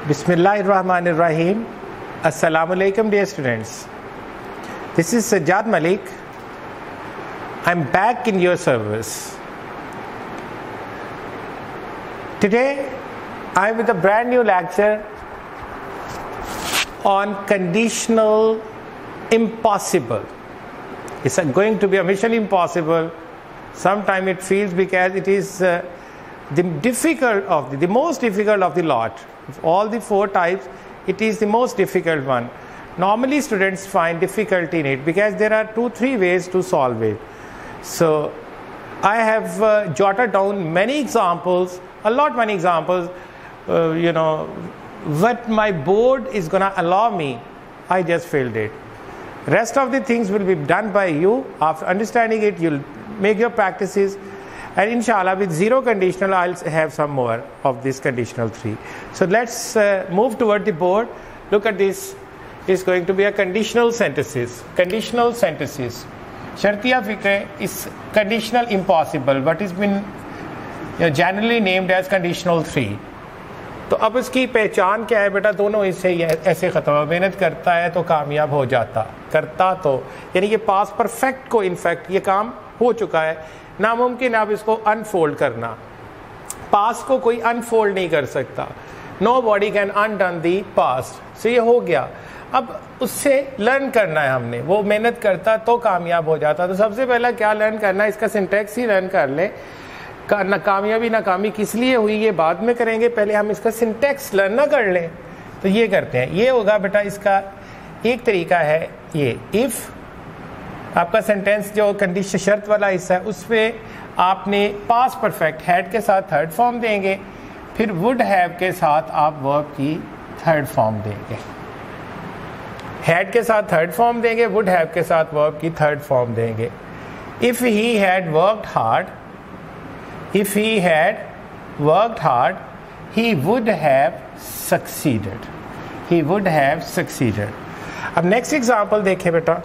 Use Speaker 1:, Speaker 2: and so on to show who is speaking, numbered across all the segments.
Speaker 1: Bismillahirrahmanirrahim. Assalamu alaikum dear students. This is Sajjad Malik. I'm back in your service. Today I'm with a brand new lecture on conditional impossible. It's going to be a mission impossible. Sometimes it feels because it is the most difficult of the lot. Of all the four types, it is the most difficult one. Normally students find difficulty in it because there are 2-3 ways to solve it. So I have jotted down many examples, many examples, what my board is gonna allow me. I just filled it. Rest of the things will be done by you. After understanding it, you'll make your practices. And inshallah, with zero conditional, I'll have some more of this conditional 3. So let's move toward the board. Look at this. It's going to be a conditional sentences. Conditional sentences. Shartiya fikr is conditional impossible, but it's been generally named as conditional 3. तो अब इसकी पहचान क्या है बेटा? दोनों इससे ऐसे खत्म हो, मेहनत करता है तो कामयाब हो जाता, करता तो यानी कि पास परफेक्ट को इनफैक्ट ये काम हो चुका है, नामुमकिन अब इसको अनफोल्ड करना, पास को कोई अनफोल्ड नहीं कर सकता, nobody can undone the past. So ये हो गया. अब उससे लर्न करना है हमने, वो मेहनत करता तो कामयाब हो जाता. तो सबसे पहला क्या लर्न करना है, इसका सिंटैक्स ही लर्न कर ले. कामयाबी नाकामी किस लिए हुई ये बाद में करेंगे, पहले हम इसका सिंटैक्स लर्न ना कर लें. तो ये करते हैं. ये होगा बेटा, इसका एक तरीका है ये, इफ़ आपका सेंटेंस जो कंडीशन शर्त वाला हिस्सा है उसमें आपने पास्ट परफेक्ट हैड के साथ थर्ड फॉर्म देंगे, फिर वुड हैव के साथ आप वर्ब की थर्ड फॉर्म देंगे. हैड के साथ थर्ड फॉर्म देंगे, वुड हैव के साथ वर्ब की थर्ड फॉर्म देंगे. If he had worked hard, if he had worked hard, he would have succeeded. He would have succeeded. अब नेक्स्ट एग्जाम्पल देखें बेटा,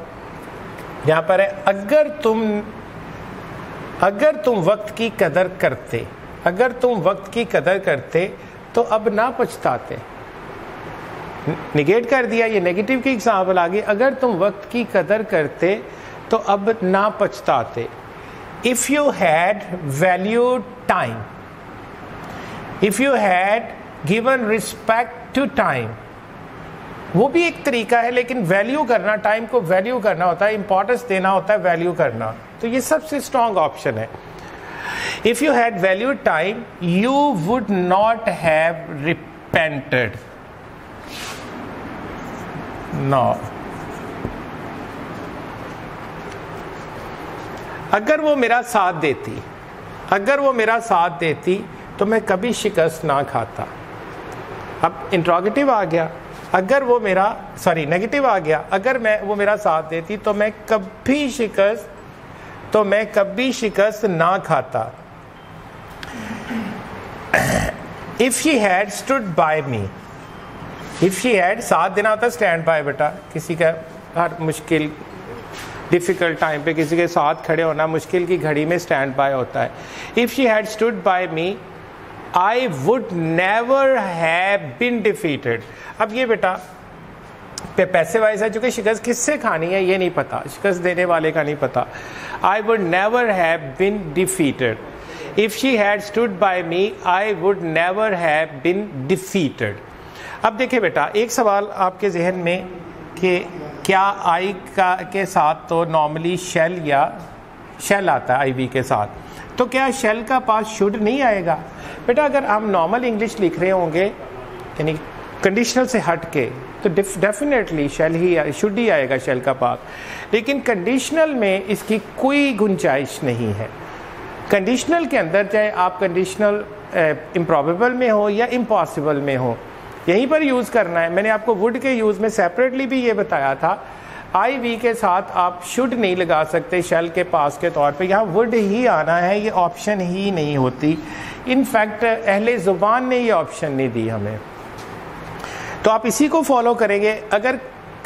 Speaker 1: यहां पर है अगर तुम वक्त की कदर करते, अगर तुम वक्त की कदर करते तो अब ना पछताते. निगेट कर दिया, ये नेगेटिव की एग्जाम्पल आ गई. अगर तुम वक्त की कदर करते तो अब ना पछताते. If you had valued time, if you had given respect to time, वो भी एक तरीका है, लेकिन वैल्यू करना, टाइम को वैल्यू करना होता है, इंपॉर्टेंस देना होता है, वैल्यू करना. तो ये सबसे स्ट्रॉन्ग ऑप्शन है. If you had valued time, you would not have repented. No. अगर वो मेरा साथ देती, अगर वो मेरा साथ देती तो मैं कभी शिकस्त ना खाता. अब इंट्रोगेटिव आ गया, अगर वो मेरा नेगेटिव आ गया, अगर वो मेरा साथ देती तो मैं कभी शिकस्त ना खाता. If she had stood by me, if she had, साथ देना होता है स्टैंड बाय बेटा, किसी का हर मुश्किल डिफिकल्ट टाइम पे किसी के साथ खड़े होना, मुश्किल की घड़ी में स्टैंड बाय होता है. If she had stood by me I would never have been defeated. अब ये बेटा पैसे वाइज है, चूंकि शिकस्त किससे खानी है ये नहीं पता, शिकस्त देने वाले का नहीं पता. I would never have been defeated. If she had stood by me I would never have been defeated. अब देखिए बेटा, एक सवाल आपके जहन में कि क्या आई के साथ तो नॉर्मली शेल आता है आई वी के साथ, तो क्या शेल का पास शुड नहीं आएगा? बेटा अगर हम नॉर्मल इंग्लिश लिख रहे होंगे यानी कंडीशनल से हट के, तो डेफिनेटली शुड ही आएगा शेल का पास. लेकिन कंडीशनल में इसकी कोई गुंजाइश नहीं है. कंडीशनल के अंदर चाहे आप कंडीशनल इम्प्रॉबेबल में हो या इम्पॉसिबल में हो, यहीं पर यूज़ करना है. मैंने आपको वुड के यूज़ में सेपरेटली भी ये बताया था. आई वी के साथ आप शुड नहीं लगा सकते शेल के पास के तौर पे, यहाँ वुड ही आना है, ये ऑप्शन ही नहीं होती. इनफैक्ट अहले ज़ुबान ने ये ऑप्शन नहीं दी हमें. तो आप इसी को फॉलो करेंगे. अगर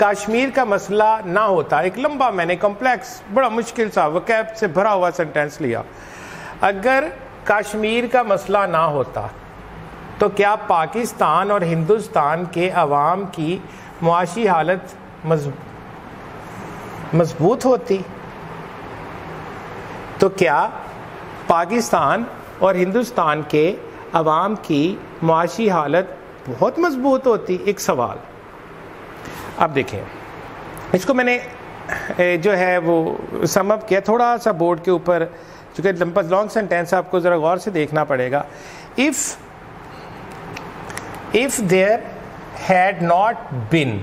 Speaker 1: कश्मीर का मसला ना होता, एक लंबा मैंने कॉम्प्लेक्स बड़ा मुश्किल सा वकैब से भरा हुआ सेंटेंस लिया, अगर कश्मीर का मसला ना होता तो क्या पाकिस्तान और हिंदुस्तान के अवाम की मुआशी हालत मजबूत होती? तो क्या पाकिस्तान और हिंदुस्तान के अवाम की मुआशी हालत बहुत मजबूत होती? एक सवाल। अब देखें, इसको मैंने जो है वो सम अप किया थोड़ा सा बोर्ड के ऊपर, चूँकि लॉन्ग सेंटेंस आपको ज़रा गौर से देखना पड़ेगा। If there had not been,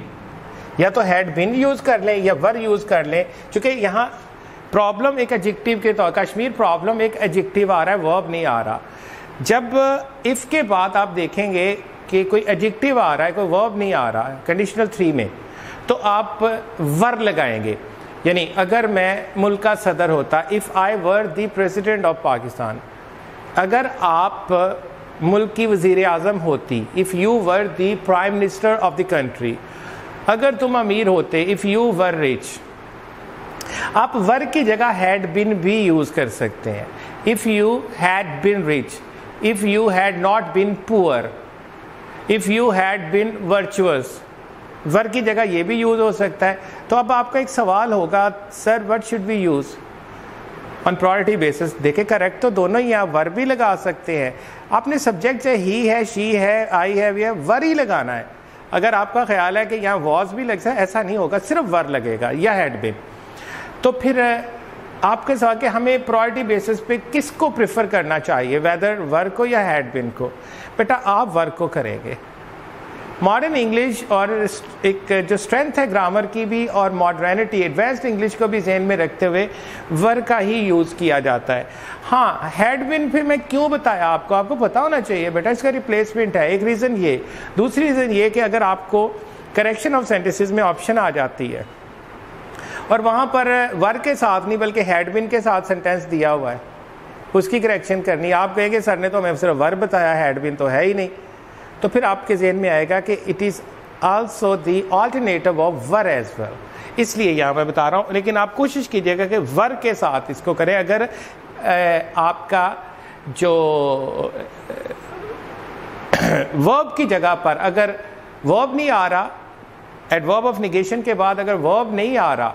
Speaker 1: या तो हैड बिन यूज़ कर लें या वर यूज़ कर लें, चूँकि यहाँ प्रॉब्लम एक एडजेक्टिव के तौर, कश्मीर प्रॉब्लम एक एडजेक्टिव आ रहा है, वर्ब नहीं आ रहा। जब इफ़ के बाद आप देखेंगे कि कोई एडजेक्टिव आ रहा है, कोई वर्ब नहीं आ रहा कंडीशनल 3 में, तो आप वर लगाएंगे। यानी अगर मैं मुल्क का सदर होता, if I were the president of Pakistan, अगर आप मुल्क की वज़ीर आज़म होती, if you were the prime minister of the country, अगर तुम अमीर होते, इफ़ यू वर रिच, आप वर की जगह हैड बिन भी यूज़ कर सकते हैं। If you had been rich, if you had not been poor, if you had been virtuous, were की जगह ये भी यूज़ हो सकता है। तो अब आपका एक सवाल होगा, sir what should we use on priority basis? देखें, करेक्ट तो दोनों ही, आप वर भी लगा सकते हैं। आपने सब्जेक्ट चाहे ही है, शी है, आई है, वी है, वर ही लगाना है। अगर आपका ख्याल है कि यहाँ वॉज भी लग सकता है, ऐसा नहीं होगा, सिर्फ वर लगेगा या हैड बिन। तो फिर आपके सवाल कि हमें प्रायोरिटी बेसिस पे किसको प्रेफर करना चाहिए, वेदर वर को या हैड बिन को? बेटा आप वर को करेंगे। मॉडर्न इंग्लिश और एक जो स्ट्रेंथ है ग्रामर की भी और मॉडर्निटी एडवांस्ड इंग्लिश को भी जहन में रखते हुए वर का ही यूज़ किया जाता है। हाँ, हैड बिन फिर मैं क्यों बताया आपको, आपको पता होना चाहिए बेटा, इसका रिप्लेसमेंट है। एक रीज़न ये, दूसरी रीज़न ये कि अगर आपको करेक्शन ऑफ सेंटेंसेस में ऑप्शन आ जाती है और वहाँ पर वर के साथ नहीं बल्कि हैड बिन के साथ सेंटेंस दिया हुआ है, उसकी करेक्शन करनी, आप कहेंगे सर ने तो हमें सिर्फ वर बताया, हैड बिन तो है ही नहीं, तो फिर आपके जहन में आएगा कि it is also the alternative of were as well. इसलिए यहाँ मैं बता रहा हूँ, लेकिन आप कोशिश कीजिएगा कि वर के साथ इसको करें। अगर आपका जो वर्ब की जगह पर अगर वर्ब नहीं आ रहा, एडवर्ब ऑफ निगेशन के बाद अगर वर्ब नहीं आ रहा,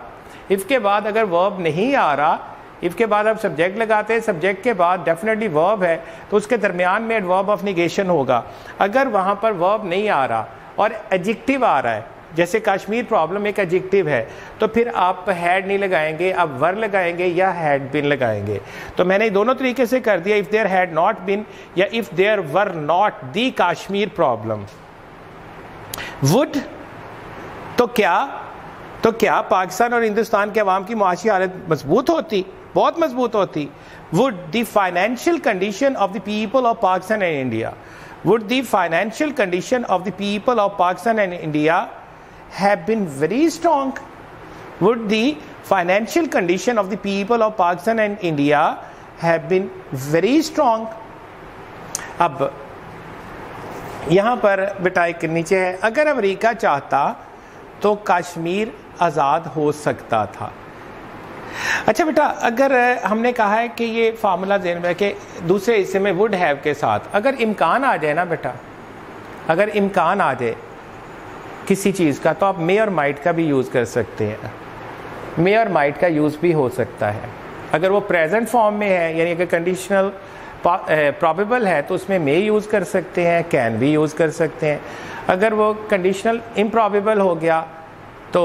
Speaker 1: इफ़ के बाद अगर वर्ब नहीं आ रहा, इफ़ के बाद आप सब्जेक्ट लगाते हैं, सब्जेक्ट के बाद डेफिनेटली वर्ब है, तो उसके दरमियान में एडवर्ब ऑफ निगेशन होगा। अगर वहाँ पर वर्ब नहीं आ रहा और एडजेक्टिव आ रहा है, जैसे कश्मीर प्रॉब्लम एक एडजेक्टिव है, तो फिर आप हैड नहीं लगाएंगे, आप वर लगाएंगे या हैड बिन लगाएंगे। तो मैंने दोनों तरीके से कर दिया, if there had not been या if there were not the Kashmir problem. Would तो क्या पाकिस्तान और हिंदुस्तान के अवाम की मुआशी हालत मजबूत होती? बहुत मजबूत होती। Would the financial condition of the people of Pakistan and India, would the financial condition of the people of Pakistan and India have been very strong? Would the financial condition of the people of Pakistan and India have been very strong? अब यहाँ पर बेटा एक नीचे है, अगर America चाहता तो कश्मीर आज़ाद हो सकता था। अच्छा बेटा, अगर हमने कहा है कि ये फार्मूला ज़हन में कि दूसरे हिस्से में वुड हैव के साथ अगर इम्कान आ जाए ना बेटा, अगर इम्कान आ जाए किसी चीज़ का, तो आप मे और माइट का भी यूज़ कर सकते हैं। मे और माइट का यूज़ भी हो सकता है। अगर वो प्रेजेंट फॉर्म में है, यानी अगर कंडीशनल प्रॉबेबल है, तो उसमें मे यूज़ कर सकते हैं, कैन भी यूज़ कर सकते हैं। अगर वो कंडीशनल इम्प्रॉबेबल हो गया तो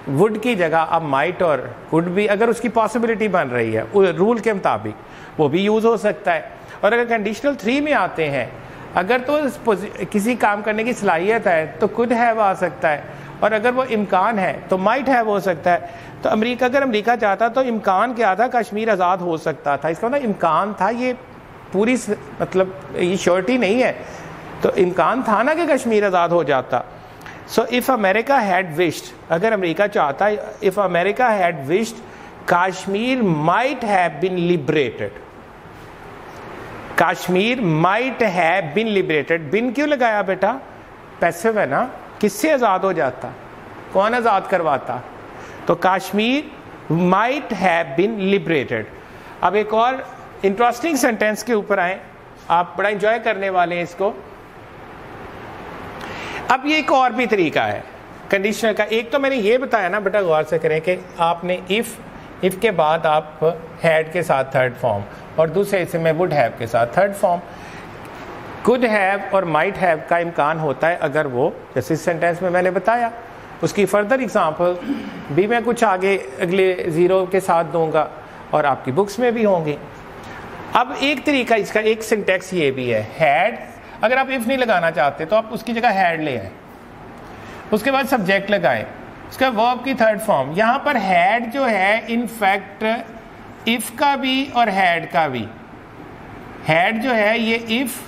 Speaker 1: वुड की जगह अब माइट और वुड भी, अगर उसकी पॉसिबिलिटी बन रही है रूल के मुताबिक, वो भी यूज़ हो सकता है। और अगर कंडीशनल 3 में आते हैं, अगर तो किसी काम करने की सलाहियत है तो कुड हैव आ सकता है, और अगर वो इम्कान है तो माइट हैव हो सकता है। तो अगर अमेरिका चाहता तो इम्कान क्या था, कश्मीर आज़ाद हो सकता था। इसका मतलब इम्कान था, ये पूरी मतलब ये श्योरिटी नहीं है, तो इम्कान था ना कि कश्मीर आज़ाद हो जाता। So if America had wished, अगर अमेरिका चाहता, if America had wished, Kashmir might have been liberated. Kashmir might have been liberated. Been क्यों लगाया बेटा? पैसिव है ना, किससे आज़ाद हो जाता, कौन आज़ाद करवाता? तो Kashmir might have been liberated. अब एक और इंटरेस्टिंग सेंटेंस के ऊपर आए। आप बड़ा इंजॉय करने वाले हैं इसको। अब ये एक और भी तरीका है कंडीशनल का। एक तो मैंने ये बताया ना, बेटा गौर से करें कि आपने इफ के बाद आप हैड के साथ थर्ड फॉर्म, और दूसरे हिस्से में वुड हैव के साथ थर्ड फॉर्म। कुड हैव और माइट हैव का इम्कान होता है अगर वो, जैसे इस सेंटेंस में मैंने बताया, उसकी फर्दर एग्जांपल भी मैं कुछ आगे अगले ज़ीरो के साथ दूंगा और आपकी बुक्स में भी होंगी। अब एक तरीका इसका, एक सिंटेक्स ये भी है, हैड, अगर आप इफ नहीं लगाना चाहते तो आप उसकी जगह हैड ले आए, उसके बाद सब्जेक्ट लगाएं, उसका वर्ब की थर्ड फॉर्म। यहां पर हैड जो है इनफैक्ट इफ का भी और हैड का भी, हैड जो है ये इफ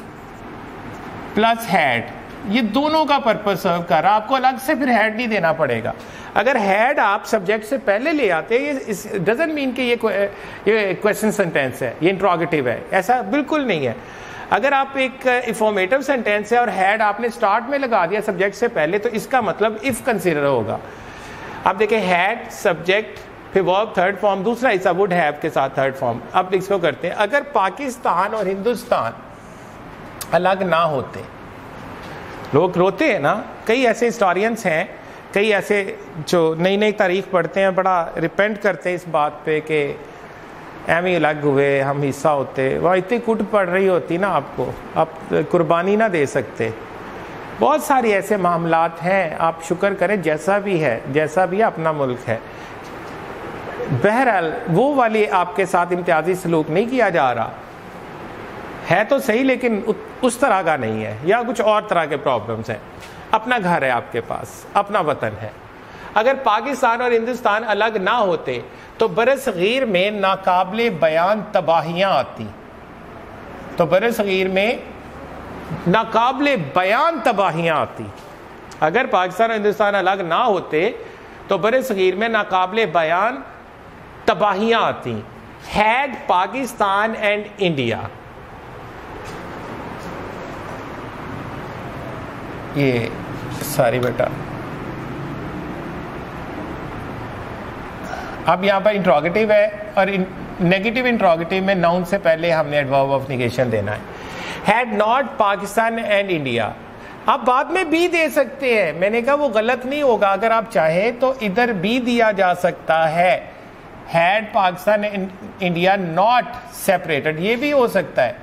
Speaker 1: प्लस हैड, ये दोनों का पर्पज सर्व कर रहा, आपको अलग से फिर हैड नहीं देना पड़ेगा। अगर हैड आप सब्जेक्ट से पहले ले आते, ये डजंट मीन कि ये क्वेश्चन सेंटेंस है, ये इंट्रोगेटिव है, ऐसा बिल्कुल नहीं है। अगर आप एक इंफॉर्मेटिव सेंटेंस है और हैड आपने स्टार्ट में लगा दिया सब्जेक्ट से पहले, तो इसका मतलब इफ कंसीडर होगा। आप देखें हैड सब्जेक्ट फिर वर्ब थर्ड फॉर्म, दूसरा हिस्सा वुड हैव के साथ थर्ड फॉर्म। अब इसको करते हैं, अगर पाकिस्तान और हिंदुस्तान अलग ना होते, लोग रोते हैं ना, कई ऐसे हिस्टोरियंस हैं, कई ऐसे जो नई नई तारीख पढ़ते हैं बड़ा रिपेंट करते हैं इस बात पे कि एम अलग हुए, हम हिस्सा होते, वह इतनी कुट पड़ रही होती ना आपको, आप कुर्बानी ना दे सकते। बहुत सारे ऐसे मामलात हैं, आप शुक्र करें जैसा भी है, जैसा भी अपना मुल्क है। बहरहाल वो वाली आपके साथ इम्तियाजी सलूक नहीं किया जा रहा है, तो सही, लेकिन उस तरह का नहीं है, या कुछ और तरह के प्रॉब्लम्स हैं। अपना घर है आपके पास, अपना वतन है। अगर पाकिस्तान और हिंदुस्तान अलग ना होते तो बरसगीर में नाकाबिले बयान तबाहियां आती, तो बरसगीर में नाकाबिले बयान तबाहियां आती। अगर पाकिस्तान और हिंदुस्तान अलग ना होते तो बरसगीर में नाकाबिले बयान तबाहियां आती। हैड पाकिस्तान एंड इंडिया, ये सारी बेटा, अब यहां पर इंट्रोगेटिव है और नेगेटिव इंट्रोगेटिव में नाउन से पहले हमने एडवर्ब ऑफ नेगेशन देना है। Had not Pakistan and India, आप बाद में भी दे सकते हैं, मैंने कहा वो गलत नहीं होगा, अगर आप चाहें तो इधर भी दिया जा सकता है। Had Pakistan and India not separated, ये भी हो सकता है।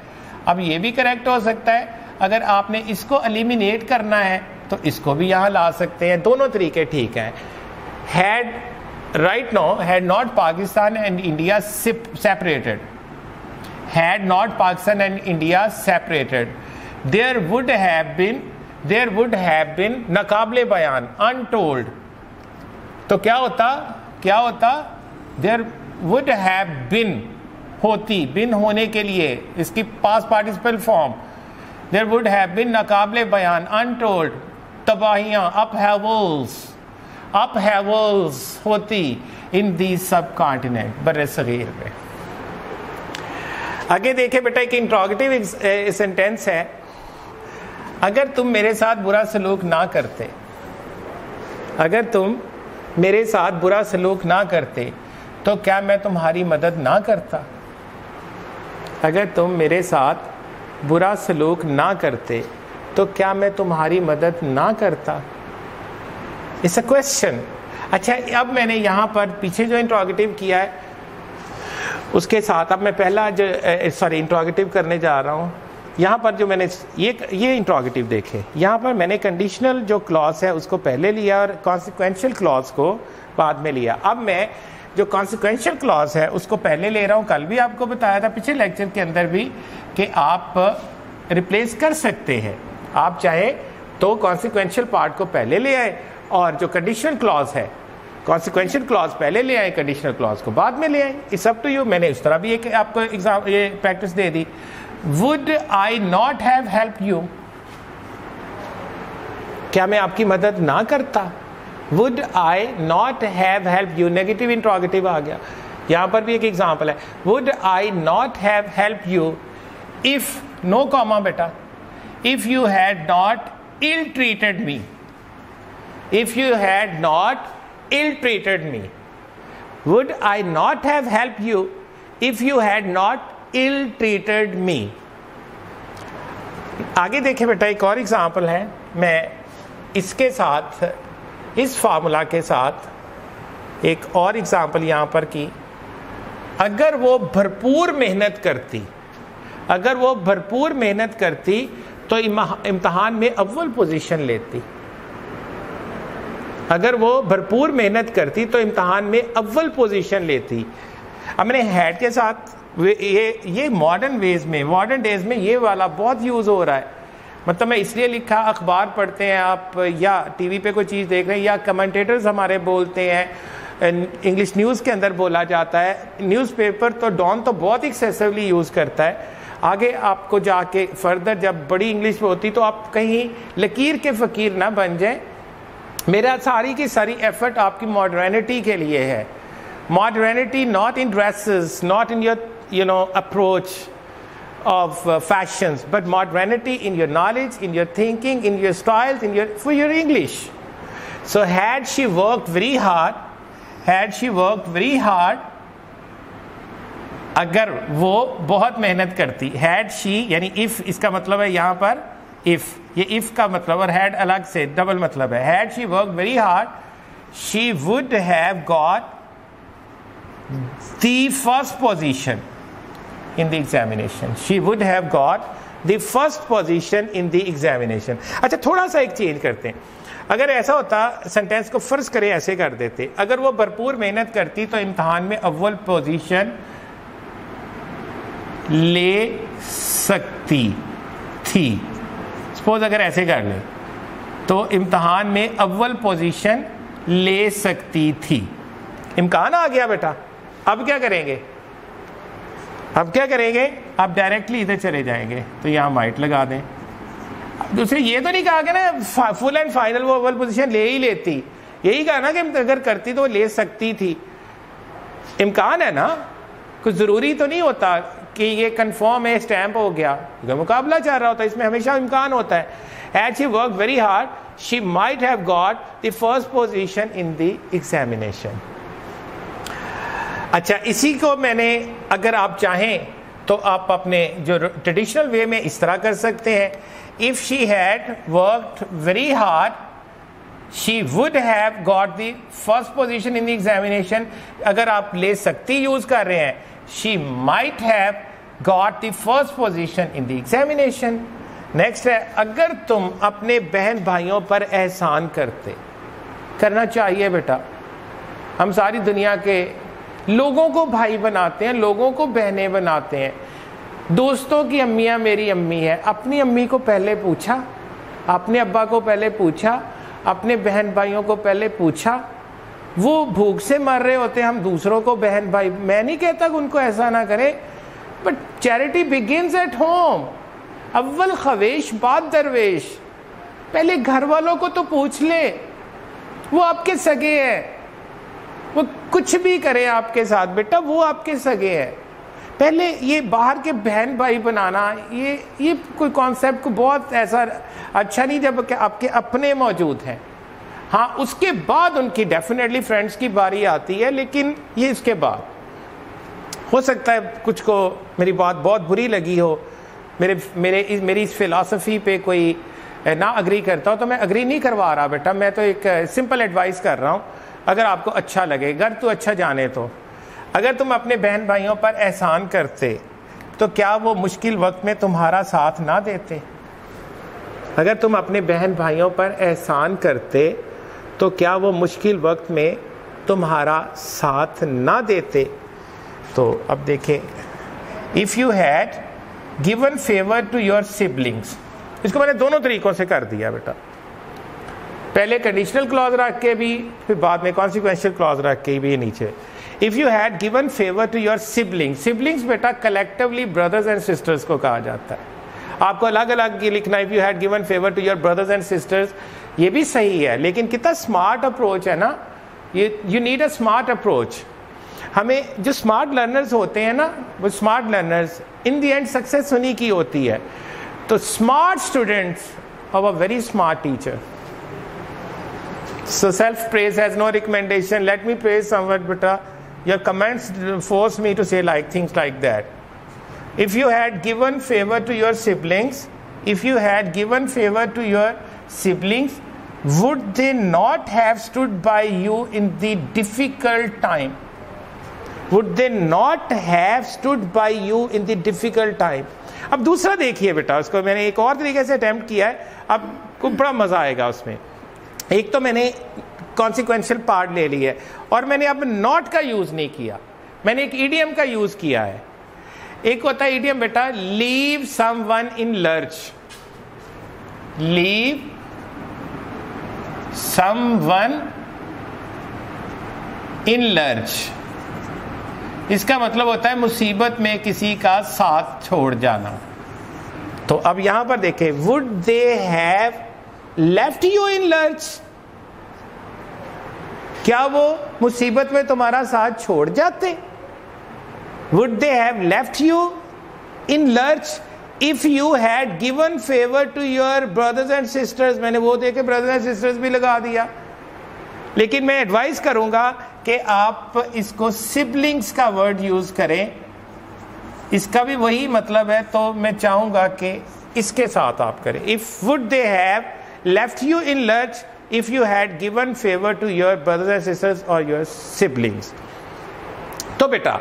Speaker 1: अब ये भी करेक्ट हो सकता है, अगर आपने इसको एलिमिनेट करना है तो इसको भी यहां ला सकते हैं, दोनों तरीके ठीक हैं। Had right now had not Pakistan and India separated, had not Pakistan and India separated, there would have been naqable bayan untold, तो क्या होता there would have been होती, बिन होने के लिए इसकी past participle form, there would have been नकाबले बयान untold, तबाहियां, upheavals होती इन दी सब कॉन्टिनेंट, बर्रे सगीर में। आगे देखे बेटा, एक इंट्रोगेटिव सेंटेंस है, अगर तुम मेरे साथ बुरा सलूक ना करते, अगर तुम मेरे साथ बुरा सलूक ना करते तो क्या मैं तुम्हारी मदद ना करता। अगर तुम मेरे साथ बुरा सलूक ना करते तो क्या मैं तुम्हारी मदद ना करता। It's a question. अच्छा, अब मैंने यहाँ पर पीछे जो इंट्रोगेटिव किया है उसके साथ अब मैं पहला जो इंट्रोगेटिव करने जा रहा हूँ। यहाँ पर जो मैंने ये इंट्रोगेटिव देखे, यहाँ पर मैंने कंडीशनल जो क्लॉज है उसको पहले लिया और कॉन्सिक्वेंशियल क्लॉज को बाद में लिया। अब मैं जो कॉन्सिक्वेंशियल क्लॉज है उसको पहले ले रहा हूँ। कल भी आपको बताया था, पिछले लेक्चर के अंदर भी, कि आप रिप्लेस कर सकते हैं। आप चाहे तो कॉन्सिक्वेंशियल पार्ट को पहले ले आए और जो कंडीशनल क्लॉज है, कॉन्सिक्वेंशियल क्लॉज पहले ले आए, कंडीशनल क्लॉज को बाद में ले आए। It's up to you. मैंने इस तरह भी एक आपको एग्जाम ये प्रैक्टिस दे दी। Would I not have help you, क्या मैं आपकी मदद ना करता। Would I not have help you, negative interrogative आ गया। यहां पर भी एक एग्जांपल है, would I not have help you if, no comma बेटा, if you had not ill treated me, if you had not ill-treated me. Would I not have helped you if you had not ill-treated me? आगे देखें बेटा, एक और example है। मैं इसके साथ, इस फार्मूला के साथ एक और एग्जाम्पल यहाँ पर की। अगर वो भरपूर मेहनत करती, अगर वो भरपूर मेहनत करती तो इम्तिहान में अव्वल पोजीशन लेती। अगर वो भरपूर मेहनत करती तो इम्तिहान में अव्वल पोजीशन लेती। अब मैंने हैड के साथ ये मॉडर्न वेज में, मॉडर्न डेज में ये वाला बहुत यूज़ हो रहा है। मतलब मैं इसलिए लिखा, अखबार पढ़ते हैं आप या टीवी पे कोई चीज़ देख रहे हैं या कमेंटेटर्स हमारे बोलते हैं, इंग्लिश न्यूज़ के अंदर बोला जाता है। न्यूज़पेपर तो डॉन तो बहुत एक्सेसिवली यूज़ करता है। आगे आपको जाके फर्दर जब बड़ी इंग्लिश होती तो आप कहीं लकीर के फ़कीर ना बन जाएं। मेरा सारी की सारी एफर्ट आपकी मॉडर्निटी के लिए है। Modernity not in dresses, not in your approach of fashions, but modernity in your knowledge, in your thinking, in your styles, for your English. So had she worked very hard, अगर वो बहुत मेहनत करती, had she यानी if, इसका मतलब है यहाँ पर if, ये if का मतलब और had अलग से डबल मतलब है। had she worked very hard, she would have got the first position in the examination. She would have got the first position in the examination. अच्छा, थोड़ा सा एक चेंज करते हैं। अगर ऐसा होता, सेंटेंस को फर्ज करें ऐसे कर देते, अगर वो भरपूर मेहनत करती तो इम्तिहान में अव्वल पोजीशन ले सकती थी। सपोज अगर ऐसे कर ले तो इम्तिहान में अव्वल पोजीशन ले सकती थी। इम्कान आ गया बेटा। अब क्या करेंगे? अब क्या करेंगे? आप डायरेक्टली इधर चले जाएंगे तो यहाँ माइट लगा दें। दूसरे ये तो नहीं कहा कि ना फुल एंड फाइनल वो अव्वल पोजीशन ले ही लेती, यही कहा ना कि अगर करती तो ले सकती थी। इम्कान है ना, कुछ ज़रूरी तो नहीं होता कि ये कंफर्म है, स्टैम्प हो गया। अगर मुकाबला चल रहा होता है इसमें हमेशा इम्कान होता है। Had she worked very hard, she might have got the first position in the examination. अच्छा, इसी को मैंने, अगर आप चाहें तो आप अपने जो ट्रेडिशनल वे में इस तरह कर सकते हैं। If she had worked very hard, she would have got the first position in the examination. अगर आप ले सकती यूज कर रहे हैं, she might have got the first position in the examination. Next है, अगर तुम अपने बहन भाइयों पर एहसान करते, करना चाहिए बेटा। हम सारी दुनिया के लोगों को भाई बनाते हैं, लोगों को बहनें बनाते हैं। दोस्तों की अम्मियाँ मेरी अम्मी है, अपनी अम्मी को पहले पूछा, अपने अब्बा को पहले पूछा, अपने बहन भाइयों को पहले पूछा। वो भूख से मर रहे होते, हम दूसरों को बहन भाई, मैं नहीं कहता कि उनको ऐसा ना करें, but charity begins at home. अव्वल खवेश बाद दरवेश। पहले घर वालों को तो पूछ ले, वो आपके सगे हैं, वो कुछ भी करें आपके साथ बेटा, वो आपके सगे हैं। पहले ये बाहर के बहन भाई बनाना, ये कोई कॉन्सेप्ट को बहुत ऐसा अच्छा नहीं जब आपके अपने मौजूद हैं। हाँ, उसके बाद उनकी डेफिनेटली फ्रेंड्स की बारी आती है, लेकिन ये इसके बाद हो सकता है कुछ को मेरी बात बहुत बुरी लगी हो, मेरी इस फिलॉसफी पे कोई ना अग्री करता हो, तो मैं अग्री नहीं करवा रहा बेटा, मैं तो एक सिंपल एडवाइस कर रहा हूँ। अगर आपको अच्छा लगे, अगर तू अच्छा जाने, तो अगर तुम अपने बहन भाइयों पर एहसान करते तो क्या वो मुश्किल वक्त में तुम्हारा साथ ना देते? अगर तुम अपने बहन भाइयों पर एहसान करते तो क्या वो मुश्किल वक्त में तुम्हारा साथ ना देते? तो अब देखें, if you had given favour to your siblings, इसको मैंने दोनों तरीकों से कर दिया बेटा। पहले कंडीशनल क्लॉज रख के भी, फिर बाद में कॉन्सिक्वेंशियल क्लॉज रख के भी नीचे। If you had given favour to your siblings, siblings बेटा कलेक्टिवली ब्रदर्स एंड सिस्टर्स को कहा जाता है। आपको अलग अलग ये लिखना, if you had given favour to your brothers and sisters, ये भी सही है, लेकिन कितना स्मार्ट अप्रोच है ना, you need a smart approach. हमें जो स्मार्ट लर्नर्स होते हैं ना, वो smart learners in the end success उन्हीं की होती है। तो smart students of a very smart teacher. So self-praise has no recommendation. Let me praise someone, beta. Your comments force me to say like things like that. If you had given favor to your siblings, if you had given favor to your siblings, would they not have stood by you in the difficult time? Would they not have stood by you in the difficult time? अब दूसरा देखिए बेटा, उसको मैंने एक और तरीके से अटेम्प्ट किया है, अब को बड़ा मजा आएगा उसमें। एक तो मैंने कॉन्सिक्वेंशियल पार्ट ले लिया है और मैंने अब नॉट का यूज नहीं किया, मैंने एक ईडियम का यूज किया है। एक होता है ईडियम बेटा, leave someone in lurch, leave someone in lurch. इसका मतलब होता है मुसीबत में किसी का साथ छोड़ जाना। तो अब यहां पर देखें, would they have left you in lurch, क्या वो मुसीबत में तुम्हारा साथ छोड़ जाते? Would they have left you in lurch if you had given favour to your brothers and sisters. मैंने वो देखे ब्रदर्स एंड सिस्टर्स भी लगा दिया, लेकिन मैं एडवाइस करूंगा कि आप इसको सिबलिंग्स का वर्ड यूज करें, इसका भी वही मतलब है, तो मैं चाहूंगा कि इसके साथ आप करें। If would they have left you in lurch if you had given favour to your brothers and sisters और योर सिबलिंग्स। तो बेटा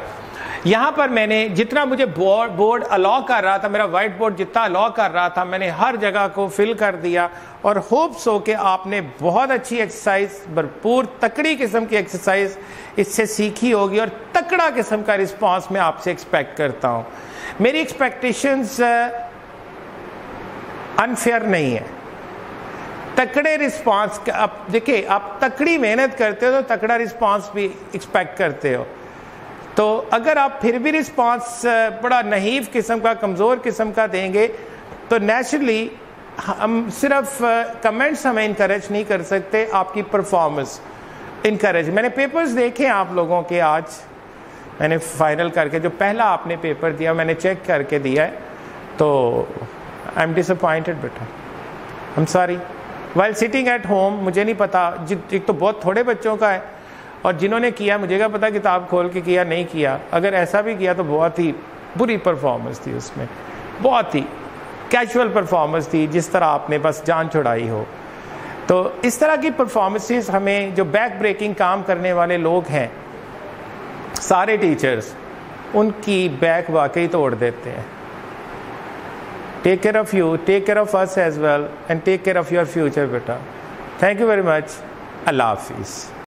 Speaker 1: यहां पर मैंने जितना मुझे बोर्ड अलाउ कर रहा था, मेरा व्हाइट बोर्ड जितना अलाउ कर रहा था, मैंने हर जगह को फिल कर दिया और होप्स हो कि आपने बहुत अच्छी एक्सरसाइज, भरपूर तकड़ी किस्म की एक्सरसाइज इससे सीखी होगी और तकड़ा किस्म का रिस्पांस मैं आपसे एक्सपेक्ट करता हूं। मेरी एक्सपेक्टेशंस अनफेयर नहीं है, तकड़े रिस्पांस। अब देखिए, आप तकड़ी मेहनत करते हो तो तकड़ा रिस्पांस भी एक्सपेक्ट करते हो। तो अगर आप फिर भी रिस्पांस बड़ा नहीफ किस्म का, कमज़ोर किस्म का देंगे तो नेचुरली हम सिर्फ कमेंट्स हमें इनकरेज नहीं कर सकते, आपकी परफॉर्मेंस इनकरेज। मैंने पेपर्स देखे आप लोगों के, आज मैंने फाइनल करके जो पहला आपने पेपर दिया मैंने चेक करके दिया है, तो आई एम डिसअपॉइंटेड बेटा, I am sorry. While sitting at home, मुझे नहीं पता, एक तो बहुत थोड़े बच्चों का है और जिन्होंने किया मुझे क्या पता किताब खोल के किया नहीं किया। अगर ऐसा भी किया तो बहुत ही बुरी परफॉर्मेंस थी उसमें, बहुत ही कैजुअल परफॉर्मेंस थी, जिस तरह आपने बस जान छुड़ाई हो। तो इस तरह की परफॉर्मेंसेस हमें, जो बैक ब्रेकिंग काम करने वाले लोग हैं, सारे टीचर्स, उनकी बैक वाकई तोड़ देते हैं। Take care of you, take care of us as well, and take care of your future बेटा। Thank you very much. Allah हाफिज़।